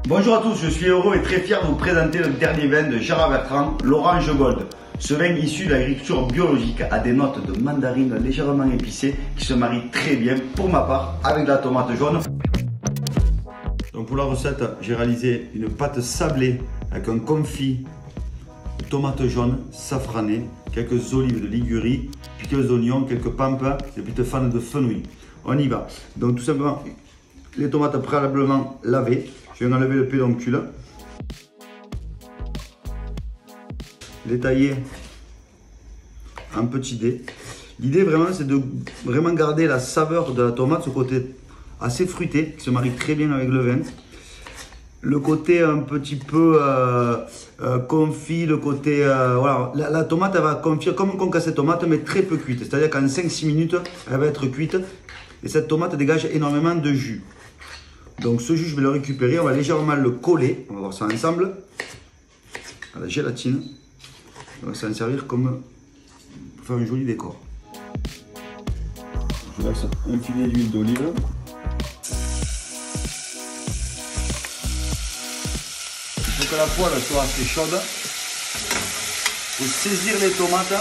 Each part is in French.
Bonjour à tous, je suis heureux et très fier de vous présenter le dernier vin de Gérard Bertrand, l'Orange Gold. Ce vin issu de l'agriculture biologique a des notes de mandarine légèrement épicées qui se marient très bien, pour ma part, avec la tomate jaune. Donc pour la recette, j'ai réalisé une pâte sablée avec un confit de tomates jaunes safranées, quelques olives de Ligurie, piqueuses d'oignons, quelques pampins, des petites fans de fenouil. On y va. Donc tout simplement, les tomates préalablement lavées. Je vais enlever le pédoncule, les tailler en petits dés. L'idée vraiment c'est de vraiment garder la saveur de la tomate, ce côté assez fruité qui se marie très bien avec le vin. Le côté un petit peu confit, le côté voilà, la tomate elle va confire comme une concassée de tomate mais très peu cuite. C'est-à-dire qu'en 5-6 minutes elle va être cuite et cette tomate dégage énormément de jus. Donc ce jus, je vais le récupérer, on va légèrement le coller, on va voir ça ensemble, à la gélatine. On va s'en servir comme pour faire un joli décor. Je laisse un filet d'huile d'olive. Il faut que la poêle soit assez chaude. Il faut saisir les tomates,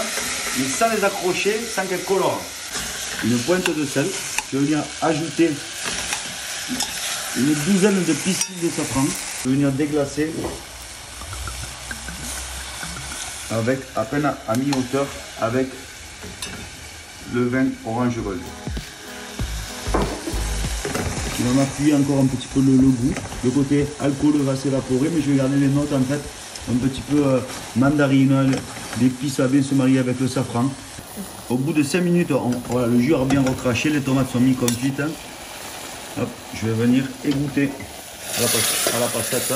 mais sans les accrocher, sans qu'elles colorent. Une pointe de sel, je vais venir ajouter une douzaine de pistils de safran. Je vais venir déglacer avec à peine à mi-hauteur avec le vin Orange Gold. Je vais m'appuyer encore un petit peu le goût. Le côté alcooleux va s'évaporer, mais je vais garder les notes en fait un petit peu mandarine, l'épice va bien se marier avec le safran. Au bout de 5 minutes, voilà, le jus a bien recraché, les tomates sont mises confites. Hop, je vais venir égoutter à la pastèque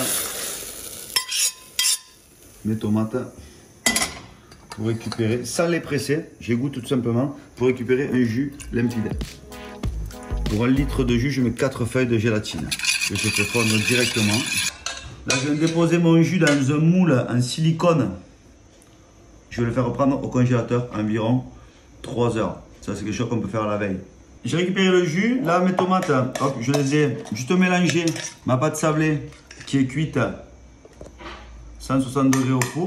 mes tomates pour récupérer, sans les presser, j'égoutte tout simplement pour récupérer un jus limpide. Pour 1 litre de jus, je mets 4 feuilles de gélatine que je fais fondre directement. Là, je viens déposer mon jus dans un moule en silicone. Je vais le faire prendre au congélateur environ 3 heures. Ça, c'est quelque chose qu'on peut faire à la veille. J'ai récupéré le jus, là mes tomates, hop, je les ai juste mélangées, ma pâte sablée qui est cuite 160 degrés au four,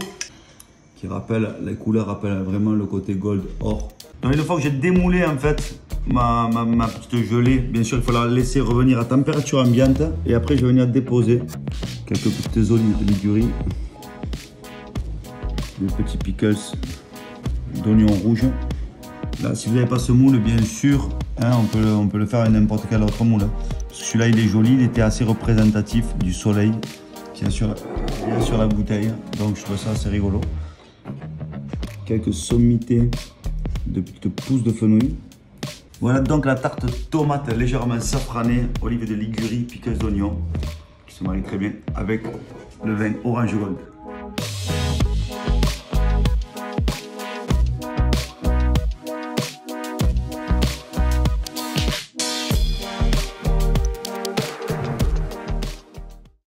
qui rappelle, les couleurs rappellent vraiment le côté gold or. Donc une fois que j'ai démoulé en fait ma petite gelée, bien sûr il faut la laisser revenir à température ambiante et après je vais venir déposer quelques petites olives de Ligurie, des petits pickles d'oignons rouges. Là, si vous n'avez pas ce moule, bien sûr, hein, on peut le faire avec n'importe quel autre moule. Celui-là, il est joli, il était assez représentatif du soleil qui est sur la bouteille. Donc, je trouve ça assez rigolo. Quelques sommités de petites pousses de fenouil. Voilà donc la tarte tomate légèrement safranée, olive de Ligurie, piqueuse d'oignons, qui se marie très bien avec le vin Orange Gold.